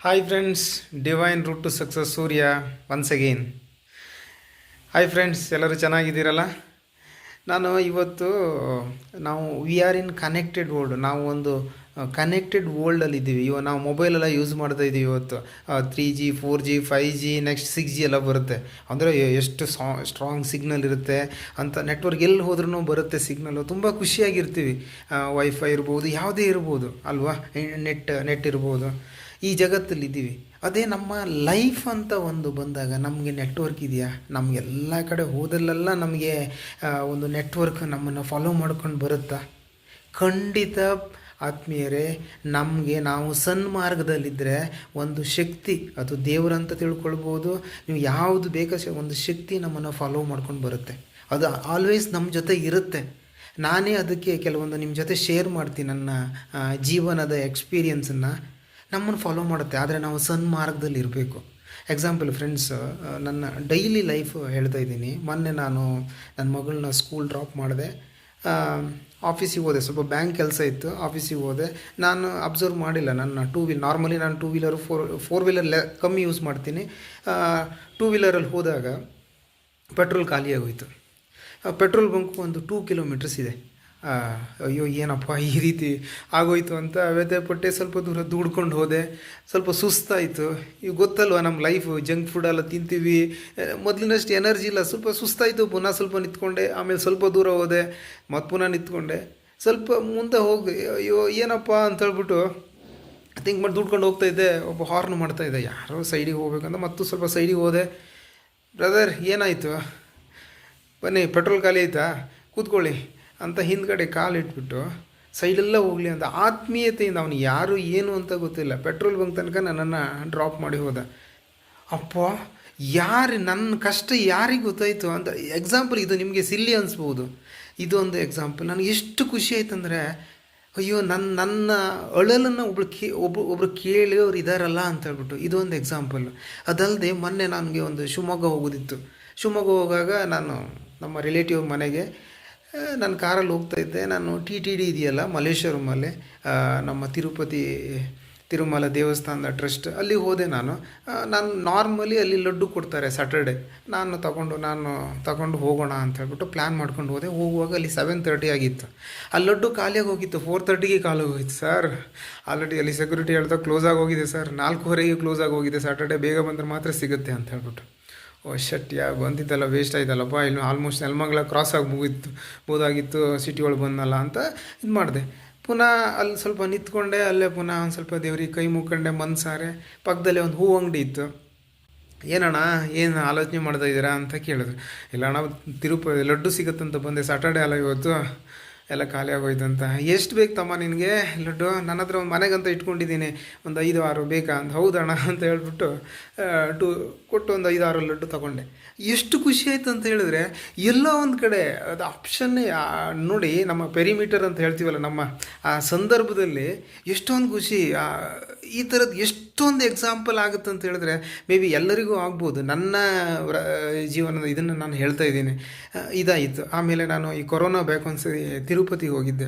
Hi friends, divine route to success Surya once again. Hi friends, ಎಲ್ಲರೂ ಚೆನ್ನಾಗಿದ್ದೀರಲ್ಲ. ನಾನು ಇವತ್ತು ನಾವು we are in connected world. ನಾವು ಒಂದು ಕನೆಕ್ಟೆಡ್ ವರ್ಲ್ಡಲ್ಲಿದ್ದೀವಿ. ಇವಾಗ ನಾವು ಮೊಬೈಲೆಲ್ಲ ಯೂಸ್ ಮಾಡ್ತಾ ಇದ್ದೀವಿ. ಇವತ್ತು 3G 4G 5G next 6G ಎಲ್ಲ ಬರುತ್ತೆ. ಅಂದರೆ ಎಷ್ಟು ಸ್ಟ್ರಾಂಗ್ ಸಿಗ್ನಲ್ ಇರುತ್ತೆ ಅಂತ. ನೆಟ್ವರ್ಕ್ ಎಲ್ಲಿ ಹೋದ್ರೂ ಬರುತ್ತೆ ಸಿಗ್ನಲ್ಲು. ತುಂಬ ಖುಷಿಯಾಗಿರ್ತೀವಿ. ವೈಫೈ ಇರ್ಬೋದು, ಯಾವುದೇ ಇರ್ಬೋದು ಅಲ್ವಾ, ನೆಟ್ ಇರ್ಬೋದು. ಈ ಜಗತ್ತಲ್ಲಿದ್ದೀವಿ. ಅದೇ ನಮ್ಮ ಲೈಫ್ ಅಂತ ಒಂದು ಬಂದಾಗ ನಮಗೆ ನೆಟ್ವರ್ಕ್ ಇದೆಯಾ? ನಮಗೆಲ್ಲ ಕಡೆ ಹೋದಲ್ಲೆಲ್ಲ ನಮಗೆ ಒಂದು ನೆಟ್ವರ್ಕ್ ನಮ್ಮನ್ನು ಫಾಲೋ ಮಾಡ್ಕೊಂಡು ಬರುತ್ತಾ? ಖಂಡಿತ ಆತ್ಮೀಯರೇ. ನಮಗೆ ನಾವು ಸನ್ಮಾರ್ಗದಲ್ಲಿದ್ದರೆ ಒಂದು ಶಕ್ತಿ, ಅದು ದೇವರಂತ ತಿಳ್ಕೊಳ್ಬೋದು, ನೀವು ಯಾವುದು ಬೇಕೋ ಒಂದು ಶಕ್ತಿ ನಮ್ಮನ್ನು ಫಾಲೋ ಮಾಡ್ಕೊಂಡು ಬರುತ್ತೆ. ಅದು ಆಲ್ವೇಸ್ ನಮ್ಮ ಜೊತೆ ಇರುತ್ತೆ. ನಾನೇ ಅದಕ್ಕೆ ಕೆಲವೊಂದು ನಿಮ್ಮ ಜೊತೆ ಶೇರ್ ಮಾಡ್ತೀನಿ ನನ್ನ ಜೀವನದ ಎಕ್ಸ್ಪೀರಿಯನ್ಸನ್ನು. ನಮ್ಮನ್ನು ಫಾಲೋ ಮಾಡುತ್ತೆ, ಆದರೆ ನಾವು ಸನ್ಮಾರ್ಗದಲ್ಲಿ ಇರಬೇಕು. ಎಕ್ಸಾಂಪಲ್ ಫ್ರೆಂಡ್ಸ್, ನನ್ನ ಡೈಲಿ ಲೈಫ್ ಹೇಳ್ತಾ ಇದ್ದೀನಿ. ಮೊನ್ನೆ ನಾನು ನನ್ನ ಮಗಳನ್ನ ಸ್ಕೂಲ್ ಡ್ರಾಪ್ ಮಾಡಿದೆ. ಆಫೀಸಿಗೆ ಹೋದೆ, ಸ್ವಲ್ಪ ಬ್ಯಾಂಕ್ ಕೆಲಸ ಇತ್ತು, ಆಫೀಸಿಗೆ ಹೋದೆ. ನಾನು ಅಬ್ಸರ್ವ್ ಮಾಡಿಲ್ಲ ನನ್ನ ನಾರ್ಮಲಿ ನಾನು ಟೂ ವೀಲರು ಫೋರ್ ವೀಲರ್ ಕಮ್ಮಿ ಯೂಸ್ ಮಾಡ್ತೀನಿ. ಟೂ ವೀಲರಲ್ಲಿ ಹೋದಾಗ ಪೆಟ್ರೋಲ್ ಖಾಲಿಯಾಗೋಯ್ತು. ಪೆಟ್ರೋಲ್ ಬಂಕು ಒಂದು 2 ಕಿಲೋಮೀಟರ್ಸ್ ಇದೆ. ಅಯ್ಯೋ ಏನಪ್ಪ ಈ ರೀತಿ ಆಗೋಯ್ತು ಅಂತ ವ್ಯಥೆಪಟ್ಟೆ. ಸ್ವಲ್ಪ ದೂರ ದೂಡ್ಕೊಂಡು ಹೋದೆ. ಸ್ವಲ್ಪ ಸುಸ್ತಾಯಿತು. ಈಗ ಗೊತ್ತಲ್ವ ನಮ್ಮ ಲೈಫು, ಜಂಕ್ ಫುಡ್ ಎಲ್ಲ ತಿಂತೀವಿ, ಮೊದಲಿನಷ್ಟು ಎನರ್ಜಿ ಇಲ್ಲ. ಸ್ವಲ್ಪ ಸುಸ್ತಾಯಿತು. ಪುನಃ ಸ್ವಲ್ಪ ನಿಂತ್ಕೊಂಡೆ, ಆಮೇಲೆ ಸ್ವಲ್ಪ ದೂರ ಹೋದೆ, ಮತ್ತು ಪುನಃ ನಿಂತ್ಕೊಂಡೆ. ಸ್ವಲ್ಪ ಮುಂದೆ ಹೋಗಿ ಅಯ್ಯೋ ಏನಪ್ಪ ಅಂತ ಹೇಳ್ಬಿಟ್ಟು ಥಿಂಕ್ ಮಾಡಿ ದುಡ್ಕೊಂಡು ಹೋಗ್ತಾಯಿದ್ದೆ. ಒಬ್ಬ ಹಾರ್ನ್ ಮಾಡ್ತಾಯಿದ್ದೆ, ಯಾರೋ ಸೈಡಿಗೆ ಹೋಗ್ಬೇಕಂತ. ಮತ್ತು ಸ್ವಲ್ಪ ಸೈಡಿಗೆ ಹೋದೆ. ಬ್ರದರ್ ಏನಾಯಿತು? ಬನ್ನಿ, ಪೆಟ್ರೋಲ್ ಖಾಲಿ ಆಯಿತಾ, ಕೂತ್ಕೊಳ್ಳಿ ಅಂತ ಹಿಂದ್ಗಡೆ ಕಾಲಿಟ್ಬಿಟ್ಟು ಸೈಡೆಲ್ಲ ಹೋಗಲಿ ಅಂತ ಆತ್ಮೀಯತೆಯಿಂದ, ಅವನು ಯಾರು ಏನು ಅಂತ ಗೊತ್ತಿಲ್ಲ, ಪೆಟ್ರೋಲ್ ಬಂಕ್ ತನಕ ನನ್ನನ್ನು ಡ್ರಾಪ್ ಮಾಡಿ ಹೋದ. ಅಪ್ಪ, ನನ್ನ ಕಷ್ಟ ಯಾರಿಗೆ ಗೊತ್ತಾಯಿತು ಅಂತ. ಎಕ್ಸಾಂಪಲ್ ಇದು ನಿಮಗೆ ಸಿಲ್ಲಿ ಅನಿಸ್ಬೋದು. ಇದೊಂದು ಎಕ್ಸಾಂಪಲ್. ನನಗೆ ಎಷ್ಟು ಖುಷಿ ಆಯ್ತಂದರೆ, ಅಯ್ಯೋ ನನ್ನ ಅಳಲನ್ನು ಒಬ್ಬರು ಕೇಳಿಯವ್ರು ಇದ್ದಾರಲ್ಲ ಅಂತ ಹೇಳ್ಬಿಟ್ಟು. ಇದೊಂದು ಎಕ್ಸಾಂಪಲ್. ಅದಲ್ಲದೆ ಮೊನ್ನೆ ನನಗೆ ಒಂದು ಶಿವಮೊಗ್ಗ ಹೋಗೋದಿತ್ತು. ಶಿವಮೊಗ್ಗ ಹೋಗಾಗ ನಾನು ನಮ್ಮ ರಿಲೇಟಿವ್ ಮನೆಗೆ ನಾನು ಕಾರಲ್ಲಿ ಹೋಗ್ತಾಯಿದ್ದೆ. ನಾನು TTD ಇದೆಯಲ್ಲ ಮಲ್ಲೇಶ್ವರಮಲ್ಲಿ, ನಮ್ಮ ತಿರುಮಲ ದೇವಸ್ಥಾನದ ಟ್ರಸ್ಟ್, ಅಲ್ಲಿ ಹೋದೆ. ನಾನು ನಾರ್ಮಲಿ ಅಲ್ಲಿ ಲಡ್ಡು ಕೊಡ್ತಾರೆ ಸ್ಯಾಟರ್ಡೆ. ನಾನು ತಗೊಂಡು ಹೋಗೋಣ ಅಂತ ಹೇಳ್ಬಿಟ್ಟು ಪ್ಲ್ಯಾನ್ ಮಾಡ್ಕೊಂಡು ಹೋದೆ. ಹೋಗುವಾಗ ಅಲ್ಲಿ 7:30 ಆಗಿತ್ತು. ಆ ಲಡ್ಡು ಖಾಲಿಯಾಗಿ ಹೋಗಿತ್ತು. 4:30ಗೆ ಖಾಲಿ ಹೋಗಿತ್ತು ಸರ್. ಆಲ್ರೆಡಿ ಅಲ್ಲಿ ಸೆಕ್ಯೂರಿಟಿ ಹೇಳ್ದಾಗ ಕ್ಲೋಸ್ ಆಗಿ ಹೋಗಿದೆ ಸರ್, 4:15ಗೆ ಕ್ಲೋಸ್ ಆಗಿ ಹೋಗಿದೆ. ಸ್ಯಾಟರ್ಡೆ ಬೇಗ ಬಂದರೆ ಮಾತ್ರ ಸಿಗುತ್ತೆ ಅಂತ ಹೇಳ್ಬಿಟ್ಟು. ಬಂದಿದ್ದಲ್ಲ, ವೇಸ್ಟ್ ಆಯ್ತಲ್ಲಪ್ಪ, ಇನ್ನು ಆಲ್ಮೋಸ್ಟ್ ನೆಲಮಂಗಲ ಕ್ರಾಸ್ ಆಗಿ ಬೋದಾಗಿತ್ತು, ಸಿಟಿ ಒಳಗೆ ಬಂದಲ್ಲ ಅಂತ ಇದು ಮಾಡಿದೆ. ಪುನಃ ಅಲ್ಲಿ ಸ್ವಲ್ಪ ನಿಂತ್ಕೊಂಡೆ. ಅಲ್ಲೇ ಪುನಃ ಒಂದು ಸ್ವಲ್ಪ ದೇವ್ರಿಗೆ ಕೈ ಮುಕ್ಕೊಂಡೆ, ಮನ್ಸಾರೆ. ಪಕ್ಕದಲ್ಲೇ ಒಂದು ಹೂ ಅಂಗಡಿ ಇತ್ತು. ಏನಣ್ಣ ಏನು ಆಲೋಚನೆ ಮಾಡ್ತಾ ಇದ್ದೀರಾ ಅಂತ ಕೇಳಿದ್ರು. ಇಲ್ಲ ಅಣ್ಣ, ತಿರುಪತಿ ಲಡ್ಡು ಸಿಗುತ್ತಂತ ಬಂದೆ, ಸ್ಯಾಟರ್ಡೆ ಅಲ್ಲ ಇವತ್ತು, ಎಲ್ಲ ಖಾಲಿ ಆಗೋಯ್ತಂತ. ಎಷ್ಟು ಬೇಕು ತಮ್ಮ ನಿನಗೆ ಲಡ್ಡು? ನನ್ನ ಹತ್ರ ಒಂದು ಮನೆಗಂತ ಇಟ್ಕೊಂಡಿದ್ದೀನಿ, ಒಂದು 5-6 ಬೇಕಾ ಅಂತ. ಹೌದಣ್ಣ ಅಂತ ಹೇಳ್ಬಿಟ್ಟು ಕೊಟ್ಟು ಒಂದು 5-6 ಲಡ್ಡು ತೊಗೊಂಡೆ. ಎಷ್ಟು ಖುಷಿ ಆಯಿತು ಅಂತ ಹೇಳಿದ್ರೆ, ಎಲ್ಲೋ ಒಂದು ಕಡೆ ಅದು ಆಪ್ಷನ್ನೇ ನೋಡಿ. ನಮ್ಮ ಪೆರಿಮೀಟರ್ ಅಂತ ಹೇಳ್ತೀವಲ್ಲ, ನಮ್ಮ ಆ ಸಂದರ್ಭದಲ್ಲಿ ಎಷ್ಟೊಂದು ಖುಷಿ. ಈ ಥರದ್ದು ಎಷ್ಟೊಂದು ಎಕ್ಸಾಂಪಲ್ ಆಗುತ್ತೆ ಅಂತ ಹೇಳಿದ್ರೆ ಮೇ ಬಿ ಎಲ್ಲರಿಗೂ ಆಗ್ಬೋದು. ನನ್ನ ಜೀವನದ ಇದನ್ನು ನಾನು ಹೇಳ್ತಾ ಇದ್ದೀನಿ. ಇದಾಯಿತು. ಆಮೇಲೆ ನಾನು ಈ ಕೊರೋನಾ ಬ್ಯಾಕ್ ಒಂದ್ಸರಿ ತಿರುಪತಿಗೆ ಹೋಗಿದ್ದೆ.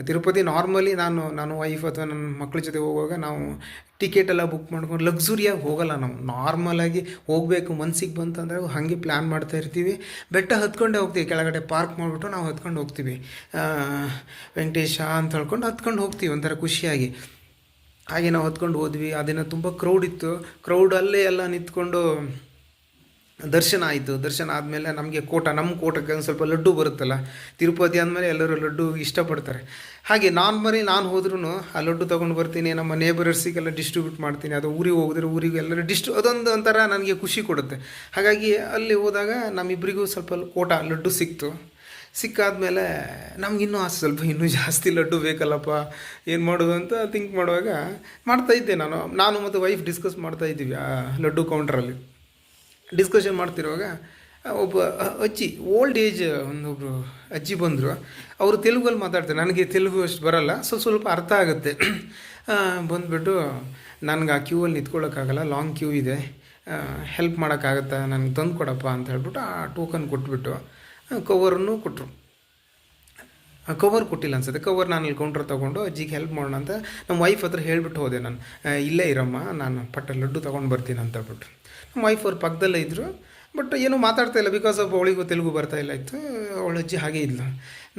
ತಿರುಪತಿ ನಾರ್ಮಲಿ ನಾನು ವೈಫ್ ಅಥವಾ ನನ್ನ ಮಕ್ಕಳ ಜೊತೆ ಹೋಗುವಾಗ ನಾವು ಟಿಕೆಟೆಲ್ಲ ಬುಕ್ ಮಾಡ್ಕೊಂಡು ಲಕ್ಸುರಿಯಾಗಿ ಹೋಗಲ್ಲ. ನಾವು ನಾರ್ಮಲಾಗಿ ಹೋಗಬೇಕು ಮನ್ಸಿಗೆ ಬಂತಂದರೆ ಹಾಗೆ ಪ್ಲ್ಯಾನ್ ಮಾಡ್ತಾ ಇರ್ತೀವಿ. ಬೆಟ್ಟ ಹತ್ಕೊಂಡೇ ಹೋಗ್ತೀವಿ, ಕೆಳಗಡೆ ಪಾರ್ಕ್ ಮಾಡಿಬಿಟ್ಟು ನಾವು ಹತ್ಕೊಂಡು ಹೋಗ್ತೀವಿ. ವೆಂಕಟೇಶ ಅಂತ ಹೇಳ್ಕೊಂಡು ಹತ್ಕೊಂಡು ಹೋಗ್ತೀವಿ ಒಂಥರ ಖುಷಿಯಾಗಿ. ಹಾಗೆ ನಾವು ಹೊತ್ಕೊಂಡು ಹೋದ್ವಿ. ಆ ದಿನ ತುಂಬ ಕ್ರೌಡ್ ಇತ್ತು. ಕ್ರೌಡಲ್ಲೇ ಎಲ್ಲ ನಿಂತ್ಕೊಂಡು ದರ್ಶನ ಆಯಿತು. ದರ್ಶನ ಆದಮೇಲೆ ನಮಗೆ ನಮ್ಮ ಕೋಟಕ್ಕೆ ಒಂದು ಸ್ವಲ್ಪ ಲಡ್ಡು ಬರುತ್ತಲ್ಲ, ತಿರುಪತಿ ಅಂದಮೇಲೆ ಎಲ್ಲರೂ ಲಡ್ಡು ಇಷ್ಟಪಡ್ತಾರೆ. ಹಾಗೆ ನಾನು ಹೋದ್ರೂ ಆ ಲಡ್ಡು ತೊಗೊಂಡು ಬರ್ತೀನಿ, ನಮ್ಮ ನೇಬರರ್ಸಿಗೆಲ್ಲ ಡಿಸ್ಟ್ರಿಬ್ಯೂಟ್ ಮಾಡ್ತೀನಿ. ಅದು ಊರಿಗೆ ಹೋಗಿದ್ರೆ ಊರಿಗೆ ಎಲ್ಲರೂ ಅದೊಂದು ಒಂಥರ ನನಗೆ ಖುಷಿ ಕೊಡುತ್ತೆ. ಹಾಗಾಗಿ ಅಲ್ಲಿ ಹೋದಾಗ ನಮ್ಮಿಬ್ಬರಿಗೂ ಸ್ವಲ್ಪ ಲಡ್ಡು ಸಿಕ್ಕಾದ್ಮೇಲೆ ನಮಗಿನ್ನೂ ಸ್ವಲ್ಪ ಇನ್ನೂ ಜಾಸ್ತಿ ಲಡ್ಡು ಬೇಕಲ್ಲಪ್ಪ, ಏನು ಮಾಡೋದು ಅಂತ ಥಿಂಕ್ ಮಾಡುವಾಗ ಮಾಡ್ತಾಯಿದ್ದೆ. ನಾನು ಮತ್ತು ವೈಫ್ ಡಿಸ್ಕಸ್ ಮಾಡ್ತಾಯಿದ್ದೀವಿ ಆ ಲಡ್ಡು ಕೌಂಟ್ರಲ್ಲಿ. ಡಿಸ್ಕಷನ್ ಮಾಡ್ತಿರುವಾಗ ಒಬ್ಬ ಅಜ್ಜಿ, ಓಲ್ಡ್ ಏಜ್ ಒಂದೊಬ್ಬರು ಅಜ್ಜಿ ಬಂದರು. ಅವರು ತೆಲುಗಲ್ಲಿ ಮಾತಾಡ್ತಾರೆ. ನನಗೆ ತೆಲುಗು ಅಷ್ಟು ಬರೋಲ್ಲ, ಸ್ವಲ್ಪ ಅರ್ಥ ಆಗುತ್ತೆ. ಬಂದುಬಿಟ್ಟು, ನನಗೆ ಆ ಕ್ಯೂವಲ್ಲಿ ನಿಂತ್ಕೊಳ್ಳೋಕ್ಕಾಗಲ್ಲ, ಲಾಂಗ್ ಕ್ಯೂ ಇದೆ, ಹೆಲ್ಪ್ ಮಾಡೋಕ್ಕಾಗತ್ತಾ, ನನಗೆ ತಂದು ಕೊಡಪ್ಪ ಅಂತ ಹೇಳ್ಬಿಟ್ಟು ಆ ಟೋಕನ್ ಕೊಟ್ಬಿಟ್ಟು ಕವರನ್ನು ಕೊಟ್ಟರು. ಕವರ್ ಕೊಟ್ಟಿಲ್ಲ ಅನ್ಸುತ್ತೆ. ಕವರ್ ನಾನು ಅಲ್ಲಿ ಕೌಂಟ್ರ್ ತೊಗೊಂಡು ಅಜ್ಜಿಗೆ ಹೆಲ್ಪ್ ಮಾಡೋಣ ಅಂತ ನಮ್ಮ ವೈಫ್ ಹತ್ರ ಹೇಳಿಬಿಟ್ಟು ಹೋದೆ ನಾನು, ಇಲ್ಲೇ ಇರಮ್ಮ, ನಾನು ಪಟ್ಟ ಲಡ್ಡು ತೊಗೊಂಡು ಬರ್ತೀನಿ ಅಂತ ಹೇಳ್ಬಿಟ್ಟು. ನಮ್ಮ ವೈಫ್ ಅವ್ರ ಪಕ್ಕದಲ್ಲೇ ಇದ್ದರು, ಬಟ್ ಏನೂ ಮಾತಾಡ್ತಾ ಇಲ್ಲ, ಬಿಕಾಸ್ ಆಫ್ ಅವಳಿಗೂ ತೆಲುಗು ಬರ್ತಾ ಇಲ್ಲ ಇತ್ತು. ಅವಳ ಅಜ್ಜಿ ಹಾಗೇ ಇಲ್ಲ.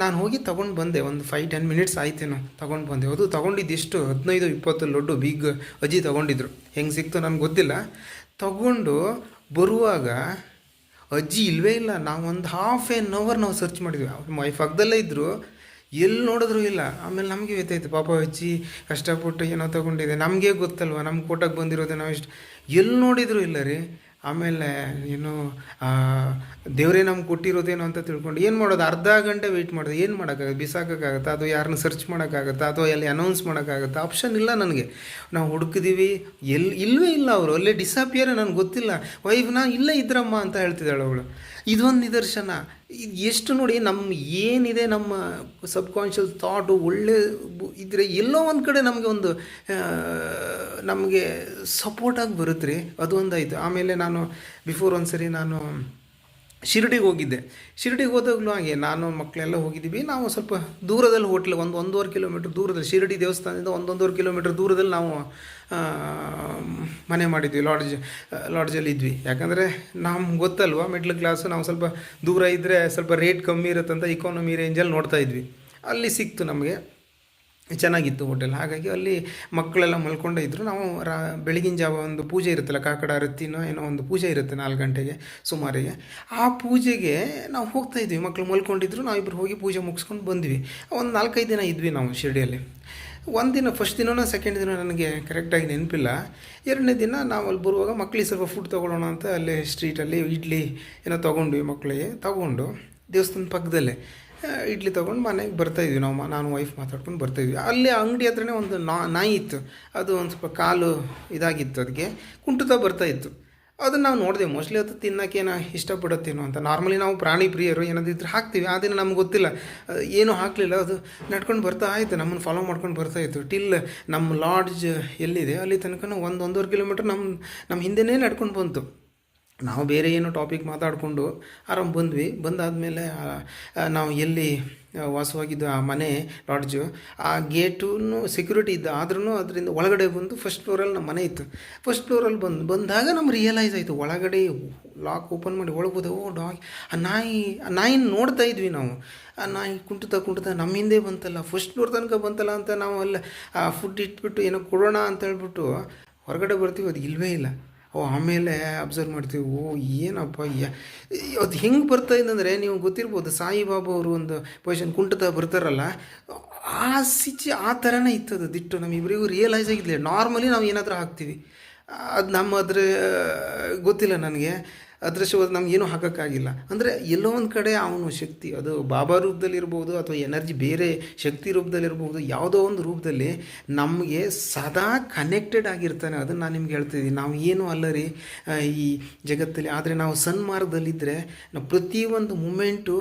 ನಾನು ಹೋಗಿ ತೊಗೊಂಡು ಬಂದೆ, ಒಂದು 5-10 ಮಿನಿಟ್ಸ್ ಆಯ್ತೇನೋ ತೊಗೊಂಡು ಬಂದೆ. ಅದು ತೊಗೊಂಡಿದ್ದು ಎಷ್ಟು 15-20 ಲಡ್ಡು ಬಿಗ್ ಅಜ್ಜಿ ತೊಗೊಂಡಿದ್ರು. ಹೆಂಗೆ ಸಿಕ್ತು ನನಗೆ ಗೊತ್ತಿಲ್ಲ. ತೊಗೊಂಡು ಬರುವಾಗ ಅಜ್ಜಿ ಇಲ್ಲವೇ ಇಲ್ಲ. ನಾವು ಒಂದು ½ ನಾವು ಸರ್ಚ್ ಮಾಡಿದ್ವಿ. ವೈಫ್ ಪಕ್ಕದಲ್ಲೇ ಇದ್ದರು, ಎಲ್ಲಿ ನೋಡಿದ್ರು ಇಲ್ಲ. ಆಮೇಲೆ ನಮಗೆ ಗೊತ್ತಾಯ್ತು, ಪಾಪ ಅಜ್ಜಿ ಕಷ್ಟಪಟ್ಟು ಏನೋ ತೊಗೊಂಡಿದೆ, ನಮಗೆ ಗೊತ್ತಲ್ವ, ನಮ್ಮ ಕೋಟಕ್ಕೆ ಬಂದಿರೋದೆ ನಾವು ಇಷ್ಟು, ಎಲ್ಲಿ ನೋಡಿದ್ರು ಇಲ್ಲ ರೀ. ಆಮೇಲೆ ಏನು ದೇವರೇ ನಮ್ಗೆ ಕೊಟ್ಟಿರೋದೇನೋ ಅಂತ ತಿಳ್ಕೊಂಡು ಏನು ಮಾಡೋದು, ಅರ್ಧ ಗಂಟೆ ವೆಯ್ಟ್ ಮಾಡೋದು. ಏನು ಮಾಡೋಕ್ಕಾಗುತ್ತೆ, ಬಿಸಾಕೋಕ್ಕಾಗತ್ತಾ, ಅದು ಯಾರನ್ನ ಸರ್ಚ್ ಮಾಡೋಕ್ಕಾಗತ್ತಾ, ಅಥವಾ ಎಲ್ಲಿ ಅನೌನ್ಸ್ ಮಾಡೋಕ್ಕಾಗತ್ತಾ, ಆಪ್ಷನ್ ಇಲ್ಲ ನನಗೆ. ನಾವು ಹುಡುಕಿದೀವಿ, ಇಲ್ಲವೇ ಇಲ್ಲ. ಅವರು ಅಲ್ಲೇ ಡಿಸಪಿಯರ್, ನನಗೆ ಗೊತ್ತಿಲ್ಲ. ವೈಫ್ ಇಲ್ಲೇ ಇದ್ರಮ್ಮ ಅಂತ ಹೇಳ್ತಿದ್ದಾಳೆ ಅವಳು. ಇದೊಂದು ನಿದರ್ಶನ. ಇದು ಎಷ್ಟು ನೋಡಿ, ನಮ್ಮ ಏನಿದೆ ನಮ್ಮ ಸಬ್ಕಾನ್ಷಿಯಸ್ ಥಾಟು ಒಳ್ಳೆ ಇದ್ದರೆ ಎಲ್ಲೋ ಒಂದು ಕಡೆ ನಮಗೆ ಸಪೋರ್ಟಾಗಿ ಬರುತ್ತೆ ರೀ. ಅದು ಒಂದಾಯಿತು. ಆಮೇಲೆ ನಾನು ಬಿಫೋರ್ ಒಂದು ಸರಿ ನಾನು ಶಿರಡಿಗೆ ಹೋಗಿದ್ದೆ. ಶಿರಡಿಗೆ ಹೋದಾಗಲೂ ಹಾಗೆ ನಾನು ಮಕ್ಕಳೆಲ್ಲ ಹೋಗಿದ್ದೀವಿ. ನಾವು ಸ್ವಲ್ಪ ದೂರದಲ್ಲಿ ಹೋಟ್ಲ್, 1-1.5 ಕಿಲೋಮೀಟ್ರ್ ದೂರದಲ್ಲಿ, ಶಿರಡಿ ದೇವಸ್ಥಾನದಿಂದ 1-1.5 ಕಿಲೋಮೀಟ್ರ್ ದೂರದಲ್ಲಿ ನಾವು ಮನೆ ಮಾಡಿದ್ವಿ. ಲಾಡ್ಜಲ್ಲಿ ಇದ್ವಿ. ಯಾಕಂದರೆ ನಮ್ಗೆ ಗೊತ್ತಲ್ವ, ಮಿಡ್ಲ್ ಕ್ಲಾಸು, ನಾವು ಸ್ವಲ್ಪ ದೂರ ಇದ್ದರೆ ಸ್ವಲ್ಪ ರೇಟ್ ಕಮ್ಮಿ ಇರುತ್ತಂತ ಇಕಾನಮಿ ರೇಂಜಲ್ಲಿ ನೋಡ್ತಾ ಇದ್ವಿ. ಅಲ್ಲಿ ಸಿಕ್ತು ನಮಗೆ, ಚೆನ್ನಾಗಿತ್ತು ಹೋಟೆಲ್. ಹಾಗಾಗಿ ಅಲ್ಲಿ ಮಕ್ಕಳೆಲ್ಲ ಮಲ್ಕೊಂಡೇ ಇದ್ದರು. ನಾವು ಬೆಳಗಿನ ಜಾವ ಒಂದು ಪೂಜೆ ಇರುತ್ತಲ್ಲ, ಕಾಕಡ ಆರತಿನೋ ಏನೋ ಒಂದು ಪೂಜೆ ಇರುತ್ತೆ 4 ಗಂಟೆಗೆ ಸುಮಾರಿಗೆ. ಆ ಪೂಜೆಗೆ ನಾವು ಹೋಗ್ತಾಯಿದ್ವಿ. ಮಕ್ಕಳು ಮಲ್ಕೊಂಡಿದ್ರು, ನಾವಿಬ್ಬರು ಹೋಗಿ ಪೂಜೆ ಮುಗಿಸ್ಕೊಂಡು ಬಂದ್ವಿ. ಒಂದು 4-5 ದಿನ ಇದ್ವಿ ನಾವು ಶಿರಡಿಯಲ್ಲಿ. ಒಂದು ದಿನ, ಫಸ್ಟ್ ದಿನನೋ ಸೆಕೆಂಡ್ ದಿನ ನನಗೆ ಕರೆಕ್ಟಾಗಿ ನೆನಪಿಲ್ಲ. 2ನೇ ದಿನ ನಾವು ಅಲ್ಲಿ ಬರುವಾಗ ಮಕ್ಕಳಿಗೆ ಸ್ವಲ್ಪ ಫುಡ್ ತೊಗೊಳ್ಳೋಣ ಅಂತ ಅಲ್ಲಿ ಸ್ಟ್ರೀಟಲ್ಲಿ ಇಡ್ಲಿ ಏನೋ ತೊಗೊಂಡ್ವಿ. ಮಕ್ಕಳಿಗೆ ತೊಗೊಂಡು ದೇವಸ್ಥಾನದ ಪಕ್ಕದಲ್ಲೇ ಇಡ್ಲಿ ತೊಗೊಂಡು ಮನೆಗೆ ಬರ್ತಾಯಿದ್ವಿ. ನಾನು ವೈಫ್ ಮಾತಾಡ್ಕೊಂಡು ಬರ್ತಾಯಿದ್ವಿ. ಅಲ್ಲಿ ಅಂಗಡಿ ಹತ್ರನೇ ಒಂದು ನಾಯಿ ಇತ್ತು. ಅದು ಒಂದು ಸ್ವಲ್ಪ ಕಾಲು ಇದಾಗಿತ್ತು, ಅದಕ್ಕೆ ಕುಂಟುತ್ತಾ ಬರ್ತಾಯಿತ್ತು. ಅದನ್ನು ನಾವು ನೋಡಿದೆ. ಮೋಸ್ಟ್ಲಿ ಅದು ತಿನ್ನೋಕ್ಕೇನೋ ಇಷ್ಟಪಡುತ್ತೇನೋ ಅಂತ. ನಾರ್ಮಲಿ ನಾವು ಪ್ರಾಣಿ ಪ್ರಿಯರು, ಏನಾದಿದ್ರೆ ಹಾಕ್ತೀವಿ. ಆ ದಿನ ನಮ್ಗೆ ಗೊತ್ತಿಲ್ಲ, ಏನೂ ಹಾಕಲಿಲ್ಲ. ಅದು ನಡ್ಕೊಂಡು ಬರ್ತಾ ಆಯಿತು, ನಮ್ಮನ್ನು ಫಾಲೋ ಮಾಡ್ಕೊಂಡು ಬರ್ತಾಯಿತ್ತು. ಟಿಲ್ ನಮ್ಮ ಲಾಡ್ಜ್ ಎಲ್ಲಿದೆ ಅಲ್ಲಿ ತನಕ 1-1.5 ಕಿಲೋಮೀಟ್ರ್ ನಮ್ಮ ಹಿಂದೆನೇ ನಡ್ಕೊಂಡು ಬಂತು. ನಾವು ಬೇರೆ ಏನೋ ಟಾಪಿಕ್ ಮಾತಾಡಿಕೊಂಡು ಆರಾಮ್ ಬಂದ್ವಿ. ಬಂದಾದಮೇಲೆ ನಾವು ಎಲ್ಲಿ ವಾಸವಾಗಿದ್ದು ಆ ಮನೆ ಲಾಡ್ಜು, ಆ ಗೇಟೂ ಸೆಕ್ಯೂರಿಟಿ ಇದ್ದ, ಆದ್ರೂ ಅದರಿಂದ ಒಳಗಡೆ ಬಂದು ಫಸ್ಟ್ ಫ್ಲೋರಲ್ಲಿ ನಮ್ಮ ಮನೆ ಇತ್ತು. ಫಸ್ಟ್ ಫ್ಲೋರಲ್ಲಿ ಬಂದಾಗ ನಮ್ಗೆ ರಿಯಲೈಸ್ ಆಯಿತು, ಒಳಗಡೆ ಲಾಕ್ ಓಪನ್ ಮಾಡಿ ಒಳಗೆ ಹೋದೆ. ಡಾಗ್, ಆ ನಾಯಿನ ನೋಡ್ತಾ ಇದ್ವಿ ನಾವು. ಆ ನಾಯಿ ಕುಂಟುತ್ತಾ ನಮ್ಮ ಹಿಂದೆ ಬಂತಲ್ಲ, ಫಸ್ಟ್ ಫ್ಲೋರ್ ತನಕ ಬಂತಲ್ಲ ಅಂತ ನಾವು ಅಲ್ಲಿ ಆ ಫುಡ್ ಇಟ್ಬಿಟ್ಟು ಏನೋ ಕೊಡೋಣ ಅಂತ ಹೇಳ್ಬಿಟ್ಟು ಹೊರಗಡೆ ಬರ್ತೀವಿ, ಅದು ಇಲ್ಲವೇ ಇಲ್ಲ. ಆಮೇಲೆ ಅಬ್ಸರ್ವ್ ಮಾಡ್ತೀವಿ, ಏನಪ್ಪ ಅದು ಹೆಂಗೆ ಬರ್ತಾಯಿದ್ದಂದರೆ, ನೀವು ಗೊತ್ತಿರ್ಬೋದು, ಸಾಯಿಬಾಬಾ ಅವರು ಒಂದು ಪೊಸಿಷನ್ ಕುಂಟುತ್ತಾ ಬರ್ತಾರಲ್ಲ, ಆ ಥರನೇ ಇತ್ತದು ದಿಟ್ಟು. ನಮ್ಮಿಬ್ಬರಿಗೂ ರಿಯಲೈಸ್ ಆಗಿದ್ದಿಲ್ಲ. ನಾರ್ಮಲಿ ನಾವು ಏನಾದರೂ ಹಾಕ್ತೀವಿ, ಅದು ಅದ್ರ ಗೊತ್ತಿಲ್ಲ ನನಗೆ, ಅದೃಷ್ಟವಾದ ನಮಗೇನು ಹಾಕೋಕ್ಕಾಗಿಲ್ಲ. ಅಂದರೆ ಎಲ್ಲೋ ಒಂದು ಕಡೆ ಅವನು ಶಕ್ತಿ, ಅದು ಬಾಬಾ ರೂಪದಲ್ಲಿರ್ಬೋದು ಅಥವಾ ಎನರ್ಜಿ ಬೇರೆ ಶಕ್ತಿ ರೂಪದಲ್ಲಿರ್ಬೋದು, ಯಾವುದೋ ಒಂದು ರೂಪದಲ್ಲಿ ನಮಗೆ ಸದಾ ಕನೆಕ್ಟೆಡ್ ಆಗಿರ್ತಾನೆ. ಅದನ್ನು ನಾನು ನಿಮ್ಗೆ ಹೇಳ್ತಿದ್ದೀನಿ. ನಾವು ಏನೂ ಅಲ್ಲ ರೀ ಈ ಜಗತ್ತಲ್ಲಿ. ಆದರೆ ನಾವು ಸನ್ಮಾರ್ಗದಲ್ಲಿದ್ದರೆ ನಾವು ಪ್ರತಿಯೊಂದು ಮೂಮೆಂಟು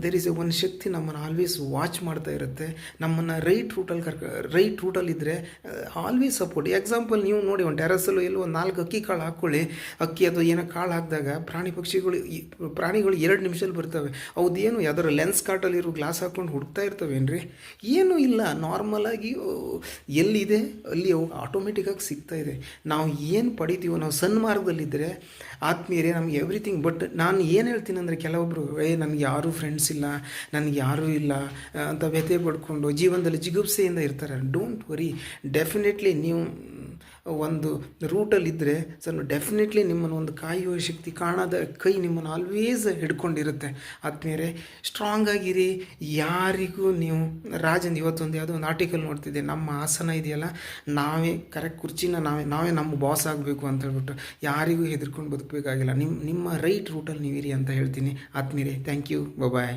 ದೇರ್ ಇಸ್ ಒಂದು ಶಕ್ತಿ ನಮ್ಮನ್ನು ಆಲ್ವೇಸ್ ವಾಚ್ ಮಾಡ್ತಾ ಇರುತ್ತೆ. ನಮ್ಮನ್ನು ರೈಟ್ ರೂಟಲ್ಲಿದ್ದರೆ ಆಲ್ವೇಸ್ ಸಪೋರ್ಟ್. ಎಕ್ಸಾಂಪಲ್ ನೀವು ನೋಡಿ, ಒಂದು ಟೆರಸಲ್ಲೂ ಎಲ್ಲೋ ಒಂದು 4 ಅಕ್ಕಿ ಕಾಳು ಹಾಕ್ಕೊಳ್ಳಿ, ಅಕ್ಕಿ ಅಥವಾ ಏನೋ ಕಾಳು ಹಾಕಿದಾಗ ಪ್ರಾಣಿಗಳು 2 ನಿಮಿಷದಲ್ಲಿ ಬರ್ತವೆ. ಹೌದೇನು ಯಾವ್ದಾರು ಲೆನ್ಸ್ ಕಾರ್ಟಲ್ಲಿರೋ ಗ್ಲಾಸ್ ಹಾಕ್ಕೊಂಡು ಹುಡುಕ್ತಾ ಇರ್ತವೇನ್ರಿ? ಏನೂ ಇಲ್ಲ. ನಾರ್ಮಲಾಗಿ ಎಲ್ಲಿದೆ ಅಲ್ಲಿ ಆಟೋಮೆಟಿಕ್ಕಾಗಿ ಸಿಗ್ತಾ ಇದೆ. ನಾವು ಏನು ಪಡಿತೀವೋ, ನಾವು ಸನ್ಮಾರ್ಗದಲ್ಲಿದ್ದರೆ ಆತ್ಮೀಯರೇ ನಮಗೆ ಎವ್ರಿಥಿಂಗ್. ಬಟ್ ನಾನು ಏನು ಹೇಳ್ತೀನಿ ಅಂದರೆ, ಕೆಲವೊಬ್ಬರು ನನಗೆ ಯಾರೂ ಫ್ರೆಂಡ್ಸ್ ಇಲ್ಲ, ನನಗೆ ಯಾರೂ ಇಲ್ಲ ಅಂತ ವ್ಯಥೆ ಪಡ್ಕೊಂಡು ಜೀವನದಲ್ಲಿ ಜಿಗುಪ್ಸೆಯಿಂದ ಇರ್ತಾರೆ. ಡೋಂಟ್ ವರಿ, ಡೆಫಿನೆಟ್ಲಿ ನೀವು ಒಂದು ರೂಟಲ್ಲಿದ್ದರೆ ಡೆಫಿನೆಟ್ಲಿ ನಿಮ್ಮನ್ನು ಒಂದು ಕಾಯುವ ಶಕ್ತಿ, ಕಾಣದ ಕೈ ನಿಮ್ಮನ್ನು ಆಲ್ವೇಸ್ ಹಿಡ್ಕೊಂಡಿರುತ್ತೆ. ಆದ್ಮೇಲೆ ಸ್ಟ್ರಾಂಗ್ ಆಗಿರಿ. ಯಾರಿಗೂ ನೀವು ರಾಜನ್ ಇವತ್ತೊಂದು ಯಾವುದೋ ಒಂದು ಆರ್ಟಿಕಲ್ ನೋಡ್ತಿದ್ದೆ, ನಮ್ಮ ಆಸನ ಇದೆಯಲ್ಲ, ನಾವೇ ಕರೆಕ್ಟ್ ಕುರ್ಚಿನ ನಾವೇ ನಮ್ಮ ಬಾಸ್ ಆಗಬೇಕು ಅಂತ ಹೇಳ್ಬಿಟ್ಟು ಯಾರಿಗೂ ಹೆದರ್ಕೊಂಡು ಬದುಕಬೇಕಾಗಿಲ್ಲ. ನಿಮ್ಮ ರೈಟ್ ರೂಟಲ್ಲಿ ನೀವಿರಿ ಅಂತ ಹೇಳ್ತೀನಿ. ಆದ್ಮೇಲೆ ಥ್ಯಾಂಕ್ ಯು, ಬಾಯ್.